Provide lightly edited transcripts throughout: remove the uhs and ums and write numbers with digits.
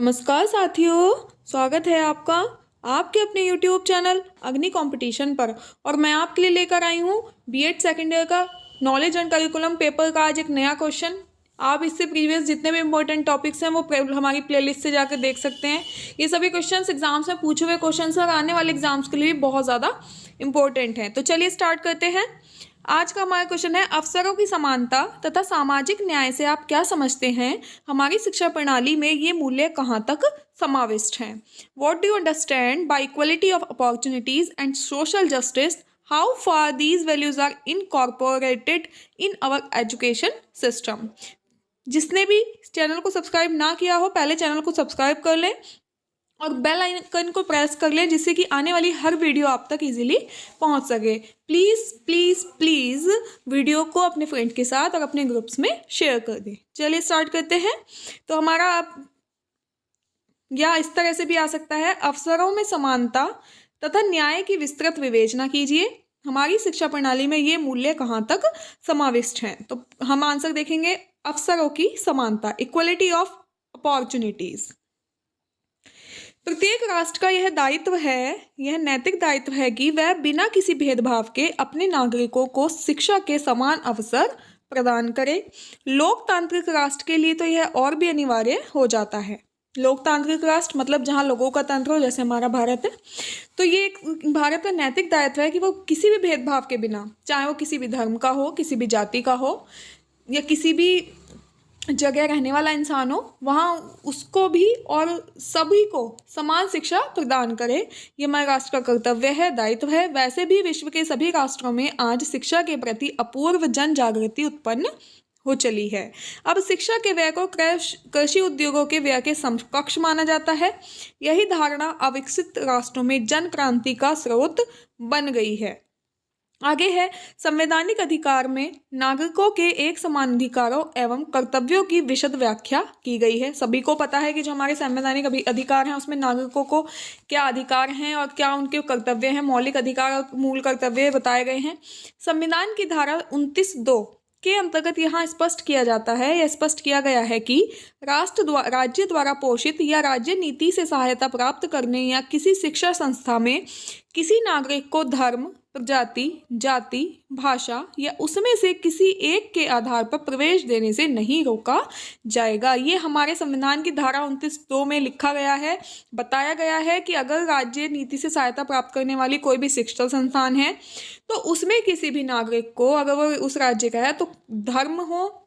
नमस्कार साथियों, स्वागत है आपका आपके अपने YouTube चैनल अग्नि कंपटीशन पर। और मैं आपके लिए लेकर आई हूँ बीएड सेकेंड ईयर का नॉलेज एंड करिकुलम पेपर का आज एक नया क्वेश्चन। आप इससे प्रीवियस जितने भी इंपॉर्टेंट टॉपिक्स हैं वो हमारी प्लेलिस्ट से जाकर देख सकते हैं। ये सभी क्वेश्चंस एग्जाम्स में पूछे हुए क्वेश्चंस और आने वाले एग्जाम्स के लिए भी बहुत ज़्यादा इंपॉर्टेंट हैं। तो चलिए स्टार्ट करते हैं। आज का हमारा क्वेश्चन है, अवसरों की समानता तथा सामाजिक न्याय से आप क्या समझते हैं? हमारी शिक्षा प्रणाली में ये मूल्य कहाँ तक समाविष्ट हैं? What do you understand by equality of opportunities and social justice? How far these values are incorporated in our education system? जिसने भी चैनल को सब्सक्राइब ना किया हो, पहले चैनल को सब्सक्राइब कर लें और बेल आइकन को प्रेस कर लें, जिससे कि आने वाली हर वीडियो आप तक इजीली पहुंच सके। प्लीज़ प्लीज़ प्लीज़ वीडियो को अपने फ्रेंड के साथ और अपने ग्रुप्स में शेयर कर दें। चलिए स्टार्ट करते हैं। तो हमारा या इस तरह से भी आ सकता है, अवसरों में समानता तथा न्याय की विस्तृत विवेचना कीजिए। हमारी शिक्षा प्रणाली में ये मूल्य कहाँ तक समाविष्ट हैं? तो हम आंसर देखेंगे, अवसरों की समानता, इक्वलिटी ऑफ अपॉर्चुनिटीज। प्रत्येक राष्ट्र का यह दायित्व है, यह नैतिक दायित्व है कि वह बिना किसी भेदभाव के अपने नागरिकों को शिक्षा के समान अवसर प्रदान करे। लोकतांत्रिक राष्ट्र के लिए तो यह और भी अनिवार्य हो जाता है। लोकतांत्रिक राष्ट्र मतलब जहाँ लोगों का तंत्र हो, जैसे हमारा भारत है। तो ये एक भारत का नैतिक दायित्व है कि वो किसी भी भेदभाव के बिना, चाहे वो किसी भी धर्म का हो, किसी भी जाति का हो या किसी भी जगह रहने वाला इंसान हो, वहाँ उसको भी और सभी को समान शिक्षा प्रदान करे। ये हमारे राष्ट्र का कर्तव्य है, दायित्व है। वैसे भी विश्व के सभी राष्ट्रों में आज शिक्षा के प्रति अपूर्व जन जागृति उत्पन्न हो चली है। अब शिक्षा के व्यय को कृषि उद्योगों के व्यय के समकक्ष माना जाता है। यही धारणा अविकसित राष्ट्रों में जन क्रांति का स्रोत बन गई है। आगे है, संवैधानिक अधिकार में नागरिकों के एक समान अधिकारों एवं कर्तव्यों की विशद व्याख्या की गई है। सभी को पता है कि जो हमारे संवैधानिक अधिकार हैं उसमें नागरिकों को क्या अधिकार हैं और क्या उनके कर्तव्य हैं, मौलिक अधिकार और मूल कर्तव्य बताए गए हैं। संविधान की धारा 29(2) के अंतर्गत यहाँ स्पष्ट किया जाता है, यह स्पष्ट किया गया है कि राज्य द्वारा पोषित या राज्य नीति से सहायता प्राप्त करने या किसी शिक्षा संस्था में किसी नागरिक को धर्म, प्रजाति, जाति, भाषा या उसमें से किसी एक के आधार पर प्रवेश देने से नहीं रोका जाएगा। ये हमारे संविधान की धारा 29(2) में लिखा गया है, बताया गया है कि अगर राज्य नीति से सहायता प्राप्त करने वाली कोई भी शिक्षा संस्थान है तो उसमें किसी भी नागरिक को, अगर वो उस राज्य का है, तो धर्म हो,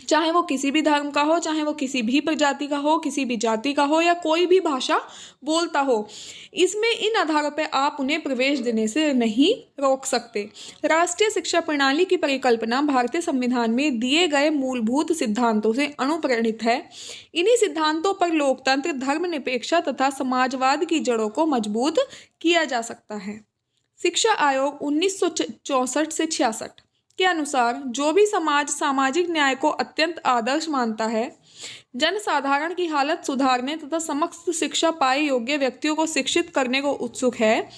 चाहे वो किसी भी धर्म का हो, चाहे वो किसी भी प्रजाति का हो, किसी भी जाति का हो या कोई भी भाषा बोलता हो, इसमें इन आधारों पर आप उन्हें प्रवेश देने से नहीं रोक सकते। राष्ट्रीय शिक्षा प्रणाली की परिकल्पना भारतीय संविधान में दिए गए मूलभूत सिद्धांतों से अनुप्रेरित है। इन्हीं सिद्धांतों पर लोकतंत्र, धर्मनिरपेक्षता तथा समाजवाद की जड़ों को मजबूत किया जा सकता है। शिक्षा आयोग 1964 से 66 के अनुसार जो भी समाज सामाजिक न्याय को अत्यंत आदर्श मानता है, जनसाधारण की हालत सुधारने तथा समस्त शिक्षा पाए योग्य व्यक्तियों को शिक्षित करने को उत्सुक है,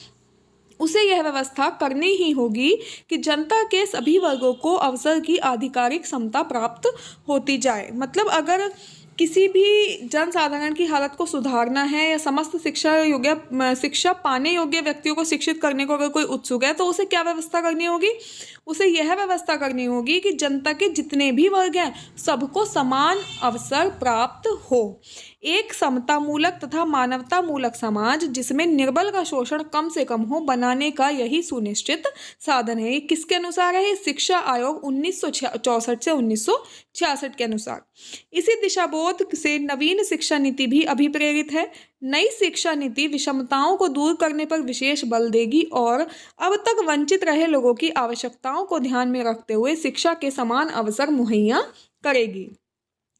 उसे यह व्यवस्था करनी ही होगी कि जनता के सभी वर्गों को अवसर की आधिकारिक समता प्राप्त होती जाए। मतलब अगर किसी भी जनसाधारण की हालत को सुधारना है या समस्त शिक्षा पाने योग्य व्यक्तियों को शिक्षित करने को अगर कोई उत्सुक है, तो उसे क्या व्यवस्था करनी होगी? उसे यह व्यवस्था करनी होगी कि जनता के जितने भी वर्ग हैं सबको समान अवसर प्राप्त हो। एक समतामूलक तथा मानवतामूलक समाज जिसमें निर्बल का शोषण कम से कम हो, बनाने का यही सुनिश्चित साधन है। ये किसके अनुसार है? शिक्षा आयोग 1964 से 1966 के अनुसार। इसी दिशाबोध से नवीन शिक्षा नीति भी अभिप्रेरित है। नई शिक्षा नीति विषमताओं को दूर करने पर विशेष बल देगी और अब तक वंचित रहे लोगों की आवश्यकताओं को ध्यान में रखते हुए शिक्षा के समान अवसर मुहैया करेगी।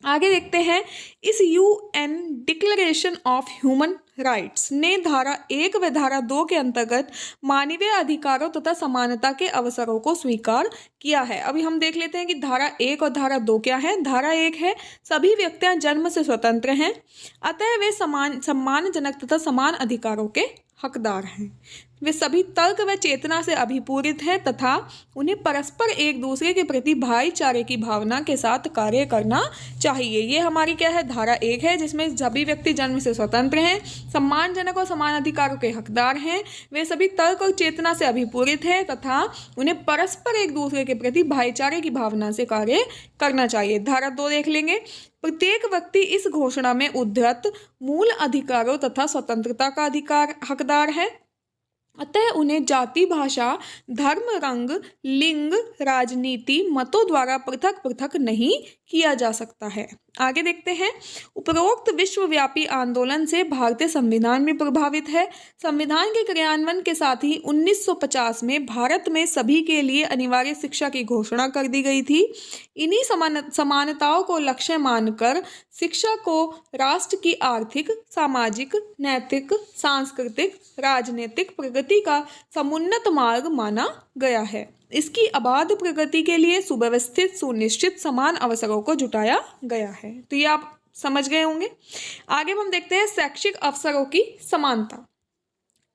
आगे देखते हैं, इस UN declaration of human rights ने धारा 1 व धारा 2 के अंतर्गत मानवीय अधिकारों तथा समानता के अवसरों को स्वीकार किया है। अभी हम देख लेते हैं कि धारा 1 और धारा 2 क्या है। धारा 1 है, सभी व्यक्तियां जन्म से स्वतंत्र हैं, अतः वे सम्मानजनक तथा समान अधिकारों के हकदार हैं। वे सभी तर्क व चेतना से अभिपूरित हैं तथा उन्हें परस्पर एक दूसरे के प्रति भाईचारे की भावना के साथ कार्य करना चाहिए। ये हमारी क्या है, धारा 1 है, जिसमें सभी व्यक्ति जन्म से स्वतंत्र हैं, सम्मानजनक और समान अधिकारों के हकदार हैं, वे सभी तर्क और चेतना से अभिपूरित हैं तथा उन्हें परस्पर एक दूसरे के प्रति भाईचारे की भावना से कार्य करना चाहिए। धारा 2 देख लेंगे। प्रत्येक व्यक्ति इस घोषणा में उद्धृत मूल अधिकारों तथा स्वतंत्रता का अधिकार हकदार है, अतः उन्हें जाति, भाषा, धर्म, रंग, लिंग, राजनीति, मतों द्वारा पृथक पृथक नहीं किया जा सकता है। आगे देखते हैं। उपरोक्त विश्वव्यापी आंदोलन से भारतीय संविधान भी प्रभावित है। संविधान के क्रियान्वयन के साथ ही 1950 में भारत में सभी के लिए अनिवार्य शिक्षा की घोषणा कर दी गई थी। इन्हीं समानताओं को लक्ष्य मानकर शिक्षा को राष्ट्र की आर्थिक, सामाजिक, नैतिक, सांस्कृतिक, राजनीतिक प्रगति का समुन्नत मार्ग माना गया है। इसकी अबाध प्रगति के लिए सुव्यवस्थित, सुनिश्चित, समान अवसरों को जुटाया गया है। तो ये आप समझ गए होंगे। आगे हम देखते हैं शैक्षिक अवसरों की समानता।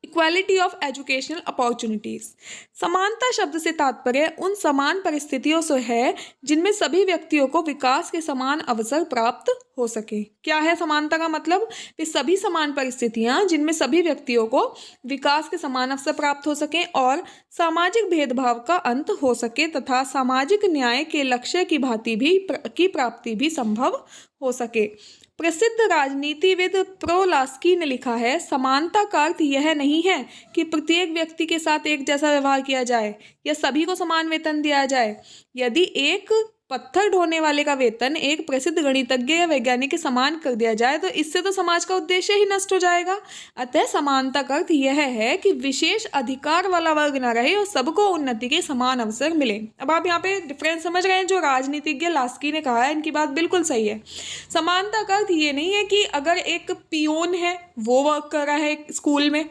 Equality of educational opportunities. समानता शब्द से तात्पर्य उन समान परिस्थितियों से है जिनमें सभी व्यक्तियों को विकास के समान अवसर प्राप्त हो सके। क्या है समानता का मतलब? कि सभी समान परिस्थितियां जिनमें सभी व्यक्तियों को विकास के समान अवसर प्राप्त हो सके और सामाजिक भेदभाव का अंत हो सके तथा सामाजिक न्याय के लक्ष्य की प्राप्ति भी संभव हो सके। प्रसिद्ध राजनीतिविद प्रोलास्की ने लिखा है, समानता का अर्थ यह नहीं है कि प्रत्येक व्यक्ति के साथ एक जैसा व्यवहार किया जाए या सभी को समान वेतन दिया जाए। यदि एक पत्थर ढोने वाले का वेतन एक प्रसिद्ध गणितज्ञ या वैज्ञानिक के समान कर दिया जाए तो इससे तो समाज का उद्देश्य ही नष्ट हो जाएगा। अतः समानता का अर्थ यह है कि विशेष अधिकार वाला वर्ग न रहे और सबको उन्नति के समान अवसर मिले। अब आप यहाँ पे डिफरेंस समझ रहे हैं। जो राजनीतिज्ञ लास्की ने कहा है, इनकी बात बिल्कुल सही है। समानता का अर्थ ये नहीं है कि अगर एक पियोन है वो वर्क कर रहा है स्कूल में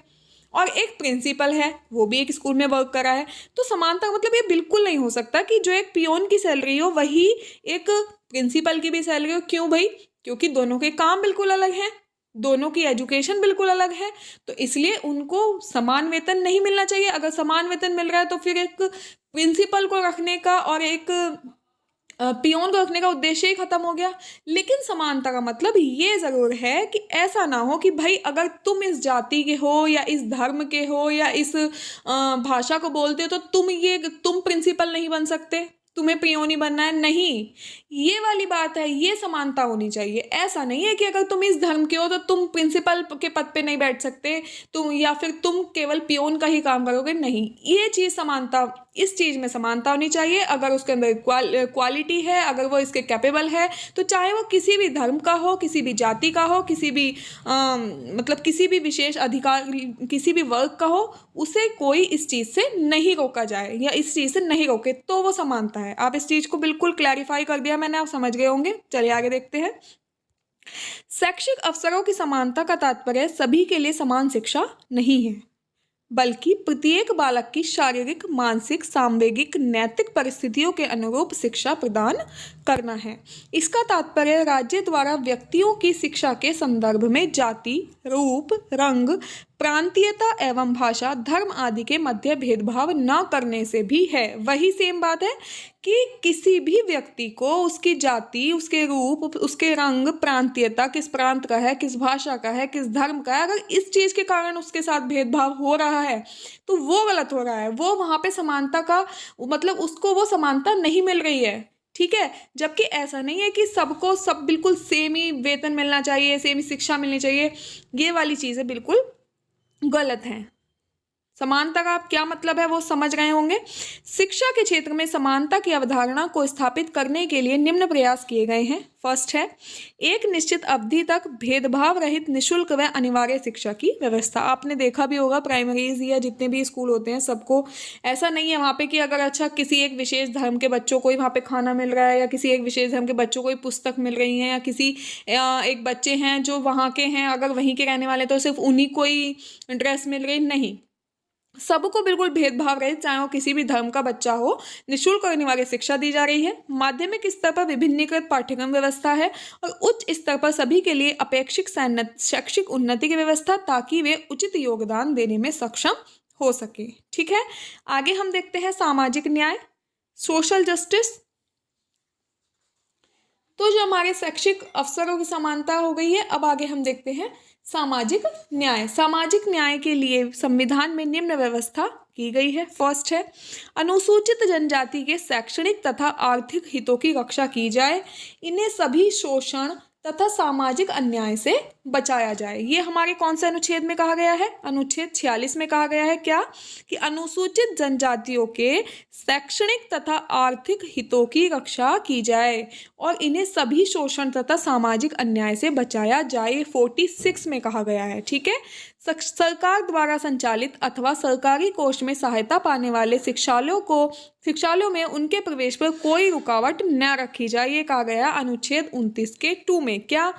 और एक प्रिंसिपल है वो भी एक स्कूल में वर्क कर रहा है, तो समानता का मतलब ये बिल्कुल नहीं हो सकता कि जो एक पियोन की सैलरी हो वही एक प्रिंसिपल की भी सैलरी हो। क्यों भाई? क्योंकि दोनों के काम बिल्कुल अलग हैं, दोनों की एजुकेशन बिल्कुल अलग है, तो इसलिए उनको समान वेतन नहीं मिलना चाहिए। अगर समान वेतन मिल रहा है तो फिर एक प्रिंसिपल को रखने का और एक पियोन को रखने का उद्देश्य ही खत्म हो गया। लेकिन समानता का मतलब ये जरूर है कि ऐसा ना हो कि भाई अगर तुम इस जाति के हो या इस धर्म के हो या इस भाषा को बोलते हो तो तुम प्रिंसिपल नहीं बन सकते, तुम्हें पियोन ही बनना है। नहीं, ये वाली बात है, ये समानता होनी चाहिए। ऐसा नहीं है कि अगर तुम इस धर्म के हो तो तुम प्रिंसिपल के पद पे नहीं बैठ सकते, तुम या फिर तुम केवल पियोन का ही काम करोगे। नहीं, ये चीज़ समानता, इस चीज़ में समानता होनी चाहिए। अगर उसके अंदर क्वालिटी है, अगर वो इसके कैपेबल है, तो चाहे वो किसी भी धर्म का हो, किसी भी जाति का हो, किसी भी मतलब किसी भी विशेष अधिकार, किसी भी वर्ग का हो, उसे कोई इस चीज़ से नहीं रोका जाए या इस चीज़ से नहीं रोके, तो वो समानता है। आप इस चीज़ को बिल्कुल क्लैरिफाई कर दिया मैंने, आप समझ गए होंगे। चलिए आगे देखते हैं। शैक्षिक अवसरों की समानता का तात्पर्य सभी के लिए समान शिक्षा नहीं है, बल्कि प्रत्येक बालक की शारीरिक, मानसिक, सामवेगिक, नैतिक परिस्थितियों के अनुरूप शिक्षा प्रदान करना है। इसका तात्पर्य राज्य द्वारा व्यक्तियों की शिक्षा के संदर्भ में जाति, रूप, रंग, प्रांतीयता एवं भाषा, धर्म आदि के मध्य भेदभाव न करने से भी है। वही सेम बात है कि किसी भी व्यक्ति को उसकी जाति, उसके रूप, उसके रंग, प्रांतीयता, किस प्रांत का है, किस भाषा का है, किस धर्म का है, अगर इस चीज़ के कारण उसके साथ भेदभाव हो रहा है तो वो गलत हो रहा है। वो वहाँ पे समानता का मतलब उसको वो समानता नहीं मिल रही है। ठीक है, जबकि ऐसा नहीं है कि सबको सब बिल्कुल सेम ही वेतन मिलना चाहिए, सेम ही शिक्षा मिलनी चाहिए। ये वाली चीज़ें बिल्कुल गलत हैं। समानता का आप क्या मतलब है वो समझ रहे होंगे। शिक्षा के क्षेत्र में समानता की अवधारणा को स्थापित करने के लिए निम्न प्रयास किए गए हैं। फर्स्ट है, एक निश्चित अवधि तक भेदभाव रहित निःशुल्क व अनिवार्य शिक्षा की व्यवस्था। आपने देखा भी होगा प्राइमरीज या जितने भी स्कूल होते हैं सबको ऐसा नहीं है वहाँ पे कि अगर अच्छा किसी एक विशेष धर्म के बच्चों को ही वहाँ पे खाना मिल रहा है या किसी एक विशेष धर्म के बच्चों को ही पुस्तक मिल रही है या किसी एक बच्चे हैं जो वहाँ के हैं अगर वहीं के रहने वाले तो सिर्फ उन्हीं को ही ड्रेस मिल रही। नहीं, सबको बिल्कुल भेदभाव रहित, चाहे वो किसी भी धर्म का बच्चा हो, निःशुल्क और अनिवार्य शिक्षा दी जा रही है। माध्यमिक स्तर पर विभिन्नीकृत पाठ्यक्रम व्यवस्था है और उच्च स्तर पर सभी के लिए अपेक्षित शैक्षिक उन्नति की व्यवस्था, ताकि वे उचित योगदान देने में सक्षम हो सके। ठीक है, आगे हम देखते हैं सामाजिक न्याय, सोशल जस्टिस। तो जो हमारे शैक्षिक अवसरों की समानता हो गई है, अब आगे हम देखते हैं सामाजिक न्याय। सामाजिक न्याय के लिए संविधान में निम्न व्यवस्था की गई है। फर्स्ट है, अनुसूचित जनजाति के शैक्षणिक तथा आर्थिक हितों की रक्षा की जाए, इन्हें सभी शोषण तथा सामाजिक अन्याय से बचाया जाए। ये हमारे कौन से अनुच्छेद में कहा गया है? अनुच्छेद 46 में कहा गया है क्या, कि अनुसूचित जनजातियों के शैक्षणिक तथा आर्थिक हितों की रक्षा की जाए और इन्हें सभी शोषण तथा सामाजिक अन्याय से बचाया जाए, 46 में कहा गया है। ठीक है, सरकार द्वारा संचालित अथवा सरकारी कोष में सहायता पाने वाले शिक्षालयों में उनके प्रवेश पर कोई रुकावट न रखी जाए, ये कहा गया अनुच्छेद 29 के 2 में। क्या,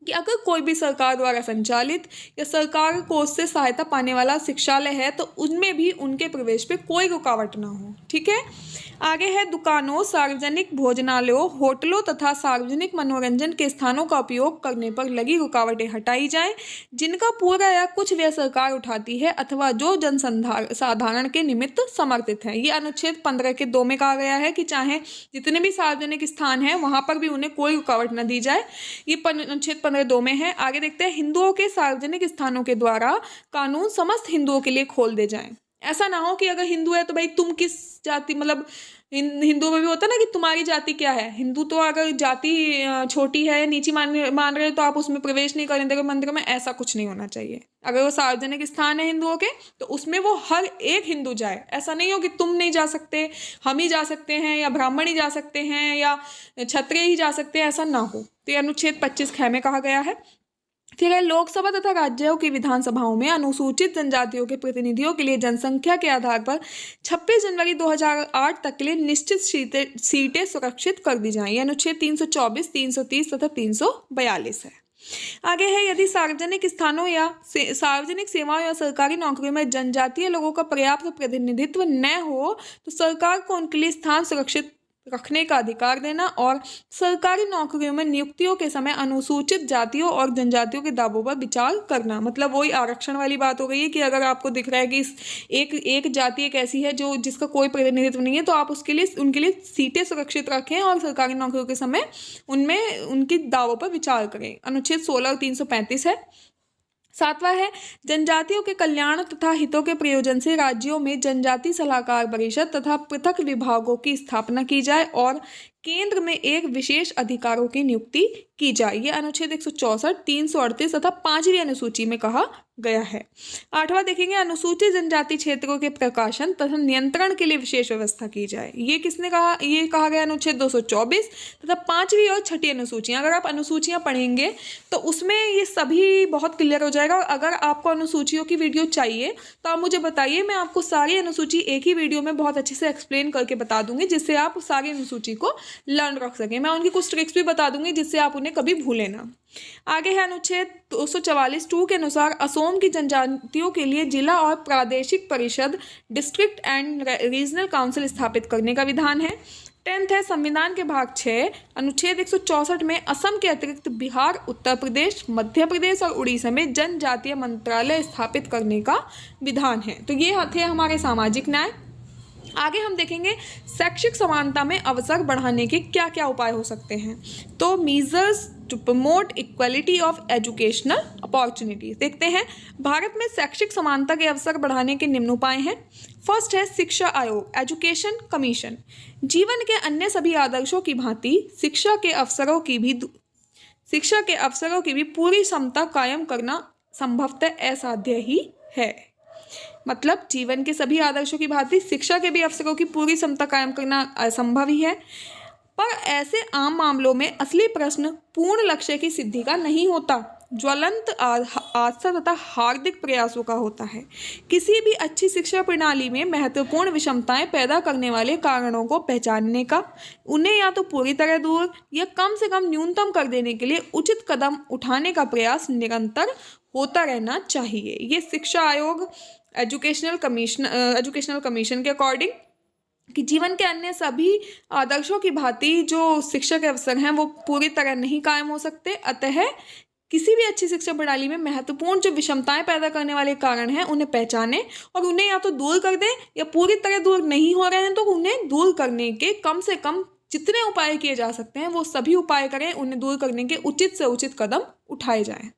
कि अगर कोई भी सरकार द्वारा संचालित या सरकार कोष से सहायता पाने वाला शिक्षालय है तो उनमें भी उनके प्रवेश पे कोई रुकावट ना हो। ठीक है, आगे है दुकानों, सार्वजनिक भोजनालयों, होटलों तथा सार्वजनिक मनोरंजन के स्थानों का उपयोग करने पर लगी रुकावटें हटाई जाएं, जिनका पूरा या कुछ व्यय सरकार उठाती है अथवा जो जनसाधारण के निमित्त समर्पित है। ये अनुच्छेद 15 के 2 में कहा गया है कि चाहे जितने भी सार्वजनिक स्थान हैं वहां पर भी उन्हें कोई रुकावट न दी जाए। ये अनुच्छेद 15(2) में है। आगे देखते हैं, हिंदुओं के सार्वजनिक स्थानों के द्वारा कानून समस्त हिंदुओं के लिए खोल दे जाएं। ऐसा ना हो कि अगर हिंदू है तो भाई तुम किस जाति, मतलब हिंदुओं में भी होता है ना कि तुम्हारी जाति क्या है। हिंदू तो अगर जाति छोटी है, नीची मान रहे हो तो आप उसमें प्रवेश नहीं करने देंगे मंदिर में, ऐसा कुछ नहीं होना चाहिए। अगर वो सार्वजनिक स्थान है हिंदुओं के तो उसमें वो हर एक हिंदू जाए। ऐसा नहीं हो कि तुम नहीं जा सकते, हम ही जा सकते हैं, या ब्राह्मण ही जा सकते हैं, या क्षत्रिय ही जा सकते हैं, ऐसा ना हो। तो ये अनुच्छेद 25 ख में कहा गया है। फिर है, लोकसभा तथा राज्यों की विधानसभाओं में अनुसूचित जनजातियों के प्रतिनिधियों के लिए जनसंख्या के आधार पर 26 जनवरी 2008 तक के लिए निश्चित सीटें सुरक्षित कर दी जाएं। यह अनुच्छेद 324, 330 तथा 342 है। आगे है, यदि सार्वजनिक स्थानों या सार्वजनिक सेवाओं या सरकारी नौकरियों में जनजातीय लोगों का पर्याप्त प्रतिनिधित्व न हो तो सरकार को उनके लिए स्थान सुरक्षित रखने का अधिकार देना और सरकारी नौकरियों में नियुक्तियों के समय अनुसूचित जातियों और जनजातियों के दावों पर विचार करना। मतलब वही आरक्षण वाली बात हो गई है कि अगर आपको दिख रहा है कि एक जाति एक ऐसी है जो जिसका कोई प्रतिनिधित्व नहीं है तो आप उनके लिए सीटें सुरक्षित रखें और सरकारी नौकरियों के समय उनमें उनकी दावों पर विचार करें। अनुच्छेद 16 और 335 है। 7वां है, जनजातियों के कल्याण तथा हितों के प्रयोजन से राज्यों में जनजाति सलाहकार परिषद तथा पृथक विभागों की स्थापना की जाए और केंद्र में एक विशेष अधिकारों की नियुक्ति की जाए। यह अनुच्छेद 164, 338 तथा 5वीं अनुसूची में कहा गया है। 8वां देखेंगे, अनुसूचित जनजाति क्षेत्रों के प्रकाशन तथा नियंत्रण के लिए विशेष व्यवस्था की जाए। ये किसने कहा? ये कहा गया अनुच्छेद 224 तथा 5वीं और 6ठी अनुसूचियां। अगर आप अनुसूचियां पढ़ेंगे तो उसमें ये सभी बहुत क्लियर हो जाएगा। अगर आपको अनुसूचियों की वीडियो चाहिए तो आप मुझे बताइए, मैं आपको सारी अनुसूची एक ही वीडियो में बहुत अच्छे से एक्सप्लेन करके बता दूंगी, जिससे आप सारी अनुसूची को लर्न रख सकें। मैं उनकी कुछ ट्रिक्स भी बता दूंगी जिससे आप उन्हें कभी भूलें ना। आगे है अनुच्छेद 244(2) के अनुसार असोम की जनजातियों के लिए जिला और प्रादेशिक परिषद डिस्ट्रिक्ट एंड रीजनल काउंसिल स्थापित करने का विधान है। 10th है, संविधान के भाग 6 अनुच्छेद 164 में असम के अतिरिक्त बिहार, उत्तर प्रदेश, मध्य प्रदेश और उड़ीसा में जनजातीय मंत्रालय स्थापित करने का विधान है। तो ये थे हमारे सामाजिक न्याय। आगे हम देखेंगे शैक्षिक समानता में अवसर बढ़ाने के क्या क्या उपाय हो सकते हैं। तो measures to promote equality of educational opportunities देखते हैं। भारत में शैक्षिक समानता के अवसर बढ़ाने के निम्न उपाय हैं। फर्स्ट है शिक्षा आयोग, एजुकेशन कमीशन। जीवन के अन्य सभी आदर्शों की भांति शिक्षा के अवसरों की भी पूरी समता कायम करना संभवतः असाध्य ही है। मतलब जीवन के सभी आदर्शों की भांति शिक्षा के भी अवसरों की पूरी समता कायम करना असंभव ही है। पर ऐसे आम मामलों में असली प्रश्न पूर्ण लक्ष्य की सिद्धि का नहीं होता, ज्वलंत आस्था तथा हार्दिक प्रयासों का होता है। किसी भी अच्छी शिक्षा प्रणाली में महत्वपूर्ण विषमताएं पैदा करने वाले कारणों को पहचानने का, उन्हें या तो पूरी तरह दूर या कम से कम न्यूनतम कर देने के लिए उचित कदम उठाने का प्रयास निरंतर होता रहना चाहिए। ये शिक्षा आयोग एजुकेशनल कमीशन के अकॉर्डिंग कि जीवन के अन्य सभी आदर्शों की भांति जो शिक्षा के अवसर हैं वो पूरी तरह नहीं कायम हो सकते, अतः किसी भी अच्छी शिक्षा प्रणाली में महत्वपूर्ण जो विषमताएं पैदा करने वाले कारण हैं उन्हें पहचानें और उन्हें या तो दूर कर दें, या पूरी तरह दूर नहीं हो रहे हैं तो उन्हें दूर करने के कम से कम जितने उपाय किए जा सकते हैं वो सभी उपाय करें, उन्हें दूर करने के उचित से उचित कदम उठाए जाएं।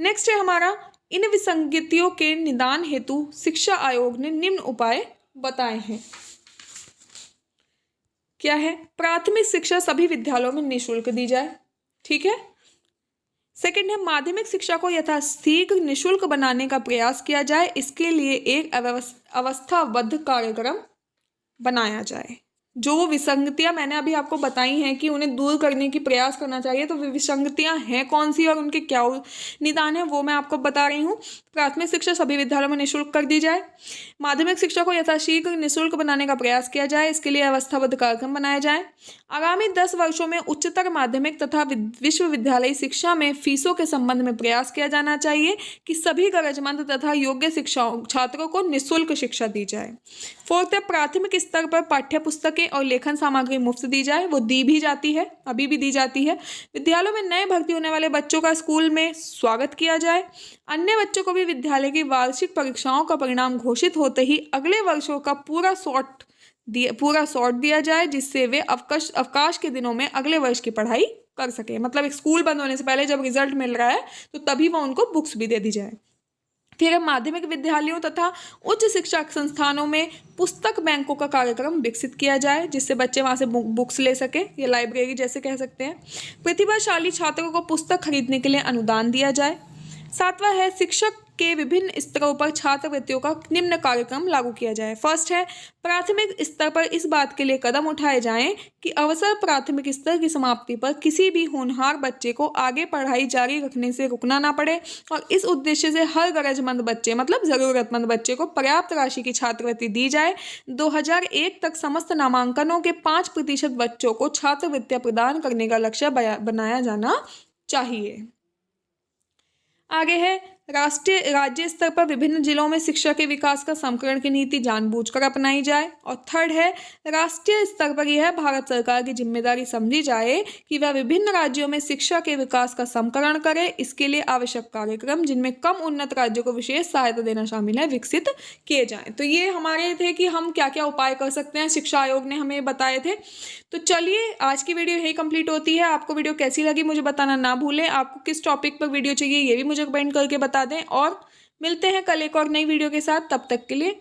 नेक्स्ट है हमारा, इन विसंगतियों के निदान हेतु शिक्षा आयोग ने निम्न उपाय बताए हैं। क्या है? प्राथमिक शिक्षा सभी विद्यालयों में निःशुल्क दी जाए, ठीक है। सेकंड है, माध्यमिक शिक्षा को यथाशीघ्र निःशुल्क बनाने का प्रयास किया जाए, इसके लिए एक अवस्थाबद्ध कार्यक्रम बनाया जाए। जो वो विसंगतियां मैंने अभी आपको बताई हैं कि उन्हें दूर करने की प्रयास करना चाहिए, तो वे विसंगतियां हैं कौन सी और उनके क्या निदान है वो मैं आपको बता रही हूँ। प्राथमिक शिक्षा सभी विद्यालयों में निःशुल्क कर दी जाए, माध्यमिक शिक्षा को यथाशीघ्र निःशुल्क बनाने का प्रयास किया जाए, इसके लिए अवस्थाबद्ध कार्यक्रम बनाया जाए। आगामी 10 वर्षों में उच्चतर माध्यमिक तथा विश्वविद्यालयी शिक्षा में फीसों के संबंध में प्रयास किया जाना चाहिए कि सभी गरजमंद तथा योग्य छात्रों को निःशुल्क शिक्षा दी जाए। फोर्थ है, प्राथमिक स्तर पर पाठ्य पुस्तकें और लेखन सामग्री मुफ्त दी जाए, वो दी भी जाती है, अभी भी दी जाती है। विद्यालयों में नए भर्ती होने वाले बच्चों का स्कूल में स्वागत किया जाए। अन्य बच्चों को भी विद्यालय की वार्षिक परीक्षाओं का परिणाम घोषित होते ही अगले वर्षों का पूरा सॉर्ट दिया जाए, जिससे वे अवकाश के दिनों में अगले वर्ष की पढ़ाई कर सके। मतलब स्कूल बंद होने से पहले जब रिजल्ट मिल रहा है तो तभी वो उनको बुक्स भी दे दी जाए। फिर माध्यमिक विद्यालयों तथा उच्च शिक्षा संस्थानों में पुस्तक बैंकों का कार्यक्रम विकसित किया जाए, जिससे बच्चे वहां से बुक्स ले सके, ये लाइब्रेरी जैसे कह सकते हैं। प्रतिभाशाली छात्रों को पुस्तक खरीदने के लिए अनुदान दिया जाए। सातवां है, शिक्षक के विभिन्न स्तरों पर छात्रवृत्तियों का निम्न कार्यक्रम लागू किया जाए। फर्स्ट है, प्राथमिक स्तर पर इस बात के लिए कदम उठाए जाएं कि अवसर प्राथमिक स्तर की समाप्ति पर किसी भी होनहार बच्चे को आगे पढ़ाई जारी रखने से रुकना ना पड़े, और इस उद्देश्य से हर गरजमंद बच्चे मतलब जरूरतमंद बच्चे को पर्याप्त राशि की छात्रवृत्ति दी जाए। 2001 तक समस्त नामांकनों के 5% बच्चों को छात्रवृत्तियां प्रदान करने का लक्ष्य बनाया जाना चाहिए। आगे है, राज्य स्तर पर विभिन्न जिलों में शिक्षा के विकास का समकरण की नीति जानबूझकर अपनाई जाए। और थर्ड है, राष्ट्रीय स्तर पर यह भारत सरकार की जिम्मेदारी समझी जाए कि वह विभिन्न राज्यों में शिक्षा के विकास का समकरण करे। इसके लिए आवश्यक कार्यक्रम, जिनमें कम उन्नत राज्यों को विशेष सहायता देना शामिल है, विकसित किए जाएं। तो ये हमारे थे कि हम क्या क्या उपाय कर सकते हैं, शिक्षा आयोग ने हमें बताए थे। तो चलिए आज की वीडियो यही कंप्लीट होती है। आपको वीडियो कैसी लगी मुझे बताना ना भूलें। आपको किस टॉपिक पर वीडियो चाहिए ये भी मुझे कमेंट करके बता दें, और मिलते हैं कल एक और नई वीडियो के साथ। तब तक के लिए